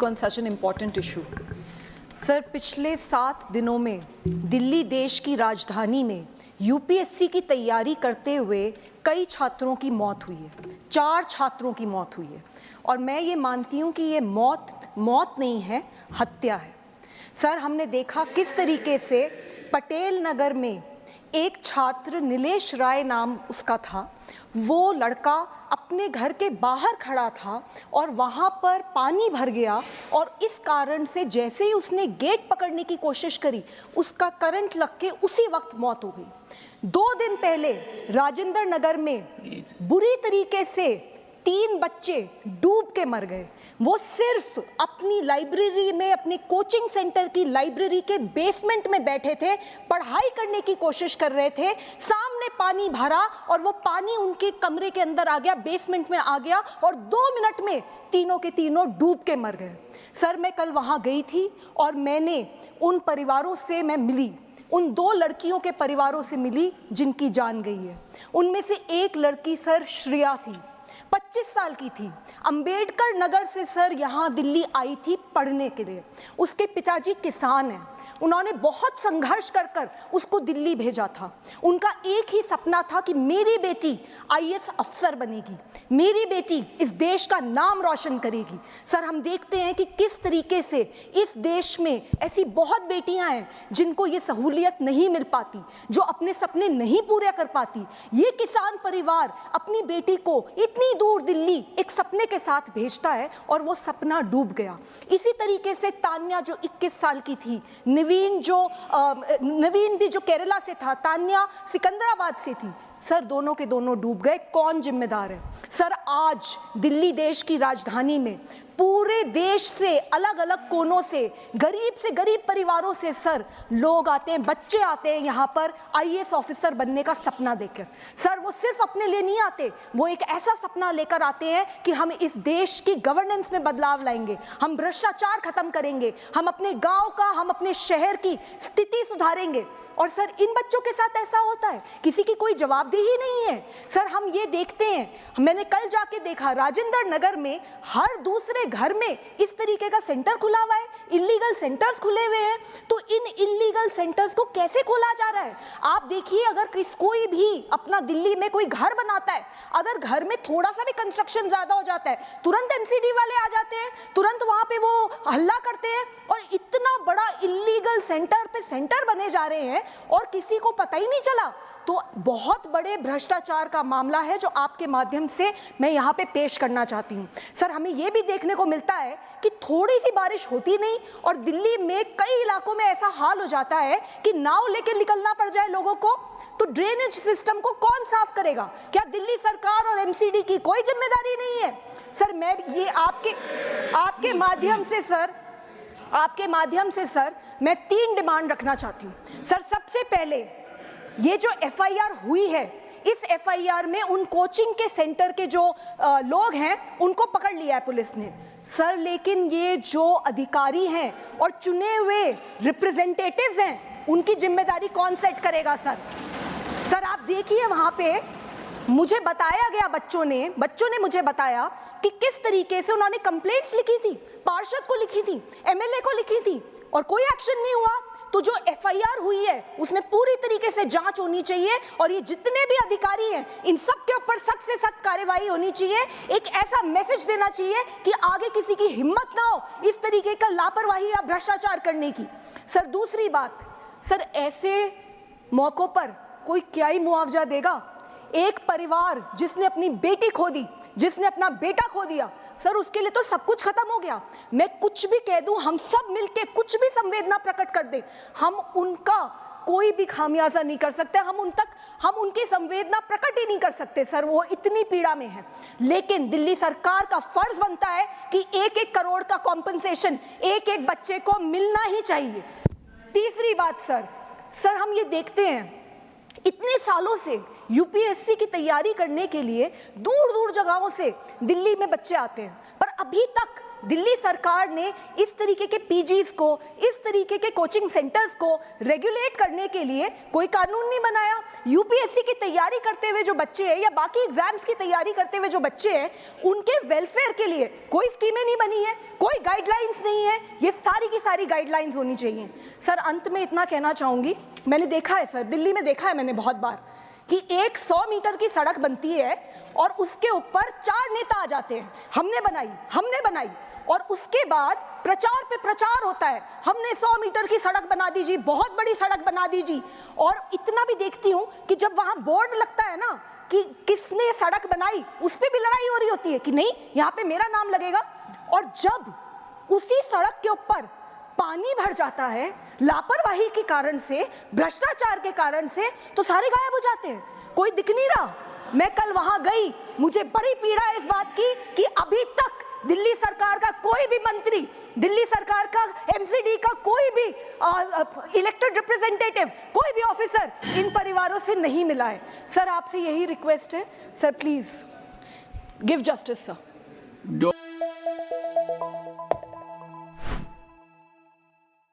on such an important issue. Sir, पिछले 7 दिनों में दिल्ली देश की राजधानी में यूपीएससी की तैयारी करते हुए कई छात्रों की मौत हुई है। 4 छात्रों की मौत हुई है और मैं ये मानती हूँ कि ये मौत नहीं है, हत्या है। सर, हमने देखा किस तरीके से पटेल नगर में एक छात्र, नीलेश राय नाम उसका था, वो लड़का अपने घर के बाहर खड़ा था और वहाँ पर पानी भर गया और इस कारण से जैसे ही उसने गेट पकड़ने की कोशिश करी, उसका करंट लग के उसी वक्त मौत हो गई। 2 दिन पहले राजेंद्र नगर में बुरी तरीके से 3 बच्चे डूब के मर गए। वो सिर्फ अपनी लाइब्रेरी में, अपने कोचिंग सेंटर की लाइब्रेरी के बेसमेंट में बैठे थे, पढ़ाई करने की कोशिश कर रहे थे, सामने पानी भरा और वो पानी उनके कमरे के अंदर आ गया, बेसमेंट में आ गया और 2 मिनट में तीनों के तीनों डूब के मर गए। सर, मैं कल वहाँ गई थी और मैंने उन परिवारों से मैं मिली, उन 2 लड़कियों के परिवारों से मिली जिनकी जान गई है। उनमें से एक लड़की सर श्रेया थी, 25 साल की थी, अंबेडकर नगर से सर यहाँ दिल्ली आई थी पढ़ने के लिए। उसके पिताजी किसान हैं, उन्होंने बहुत संघर्ष कर उसको दिल्ली भेजा था। उनका एक ही सपना था कि मेरी बेटी आईएएस अफसर बनेगी, मेरी बेटी इस देश का नाम रोशन करेगी। सर, हम देखते हैं कि किस तरीके से इस देश में ऐसी बहुत बेटियां हैं जिनको ये सहूलियत नहीं मिल पाती, जो अपने सपने नहीं पूरे कर पाती। ये किसान परिवार अपनी बेटी को इतनी दूर दिल्ली एक सपने के साथ भेजता है और वो सपना डूब गया। इसी तरीके से तान्या जो 21 साल की थी, नवीन भी जो केरला से था, तान्या सिकंदराबाद से थी। सर, दोनों के दोनों डूब गए। कौन जिम्मेदार है? सर, आज दिल्ली देश की राजधानी में पूरे देश से, अलग अलग कोनों से गरीब परिवारों से सर लोग आते हैं, बच्चे आते हैं यहाँ पर आईएएस ऑफिसर बनने का सपना देखकर। सर, वो सिर्फ अपने लिए नहीं आते, वो एक ऐसा सपना लेकर आते हैं कि हम इस देश की गवर्नेंस में बदलाव लाएंगे, हम भ्रष्टाचार खत्म करेंगे, हम अपने गांव का, हम अपने शहर की स्थिति सुधारेंगे। और सर, इन बच्चों के साथ ऐसा होता है, किसी की कोई जवाबदेही नहीं है। सर, हम ये देखते हैं, मैंने कल जाके देखा राजेंद्र नगर में हर दूसरे घर में इस तरीके का सेंटर खुला हुआ है, इलीगल सेंटर्स खुले हुए हैं। तो इन इलीगल सेंटर्स को कैसे खोला जा रहा है? आप देखिए, अगर कोई भी अपना दिल्ली में कोई घर बनाता है, अगर घर में थोड़ा सा भी कंस्ट्रक्शन ज्यादा हो जाता है, तुरंत एमसीडी वाले आ जाते हैं, तुरंत वहां पे वो हल्ला करते हैं और इतना बड़ा इलीगल सेंटर पे सेंटर बने जा रहे हैं और किसी को पता ही नहीं चला। तो बहुत बड़े भ्रष्टाचार का मामला है जो आपके माध्यम से मैं यहाँ पे पेश करना चाहती हूँ। सर, हमें ये भी देखने को मिलता है कि थोड़ी सी बारिश होती नहीं और दिल्ली में कई इलाकों में ऐसा हाल हो जाता है कि नाव लेकर निकलना पड़ जाए लोगों को। तो ड्रेनेज सिस्टम को कौन साफ करेगा? क्या दिल्ली सरकार और एमसीडी की कोई जिम्मेदारी नहीं है? सर, मैं ये आपके माध्यम से सर मैं 3 डिमांड रखना चाहती हूँ। सर, सबसे पहले ये जो एफआईआर हुई है, इस एफआईआर में उन कोचिंग के सेंटर के जो लोग हैं उनको पकड़ लिया है पुलिस ने। सर, लेकिन ये जो अधिकारी हैं और चुने हुए रिप्रेजेंटेटिव्स हैं, उनकी जिम्मेदारी कौन सेट करेगा? सर, आप देखिए, वहां पे मुझे बताया गया, बच्चों ने मुझे बताया कि किस तरीके से उन्होंने कंप्लेंट्स लिखी थी, पार्षद को लिखी थी, एमएलए को लिखी थी और कोई एक्शन नहीं हुआ। तो जो एफआईआर हुई है उसमें पूरी तरीके से जांच होनी चाहिए और ये जितने भी अधिकारी हैं इन सब के ऊपर सख्त से सख्त कार्रवाई होनी चाहिए। एक ऐसा मैसेज देना चाहिए कि आगे किसी की हिम्मत ना हो इस तरीके का लापरवाही या भ्रष्टाचार करने की। सर, दूसरी बात, सर, ऐसे मौकों पर कोई क्या ही मुआवजा देगा? एक परिवार जिसने अपनी बेटी खो दी, जिसने अपना बेटा खो दिया, सर, उसके लिए तो सब कुछ खत्म हो गया। मैं कुछ भी कह दूं, हम सब मिलके कुछ भी संवेदना प्रकट कर दें, हम उनका कोई भी खामियाजा नहीं कर सकते, हम उनकी संवेदना प्रकट ही नहीं कर सकते। सर, वो इतनी पीड़ा में है। लेकिन दिल्ली सरकार का फर्ज बनता है कि 1-1 करोड़ का कॉम्पनसेशन एक बच्चे को मिलना ही चाहिए। तीसरी बात, सर, हम ये देखते हैं इतने सालों से यूपीएससी की तैयारी करने के लिए दूर दूर जगहों से दिल्ली में बच्चे आते हैं, पर अभी तक दिल्ली सरकार ने इस तरीके के पीजीज को, इस तरीके के कोचिंग सेंटर्स को रेगुलेट करने के लिए कोई कानून नहीं बनाया। यूपीएससी की तैयारी करते हुए जो बच्चे हैं या बाकी एग्जाम्स की तैयारी करते हुए जो बच्चे हैं, उनके वेलफेयर के लिए कोई स्कीमें नहीं बनी है, कोई गाइडलाइंस नहीं है। ये सारी की सारी गाइडलाइंस होनी चाहिए। सर, अंत में इतना कहना चाहूंगी, मैंने देखा है सर, दिल्ली में देखा है मैंने बहुत बार कि एक 100 मीटर की सड़क बनती है और उसके ऊपर 4 नेता आ जाते हैं, हमने बनाई, और उसके बाद प्रचार पे प्रचार होता है, हमने 100 मीटर की सड़क बना दी जी, बहुत बड़ी सड़क बना दी जी। और इतना भी देखती हूं कि जब वहां बोर्ड लगता है ना कि किसने सड़क बनाई, उस पर भी लड़ाई हो रही होती है कि नहीं यहाँ पे मेरा नाम लगेगा। और जब उसी सड़क के ऊपर पानी भर जाता है लापरवाही के कारण से, भ्रष्टाचार के कारण से, तो सारे गायब हो जाते हैं, कोई दिख नहीं रहा। मैं कल वहां गई, मुझे बड़ी पीड़ा है इस बात की कि अभी तक दिल्ली सरकार का कोई भी मंत्री, दिल्ली सरकार का एमसीडी का कोई भी इलेक्टेड रिप्रेजेंटेटिव, कोई भी ऑफिसर इन परिवारों से नहीं मिला है। सर, आपसे यही रिक्वेस्ट है, sir please give justice sir.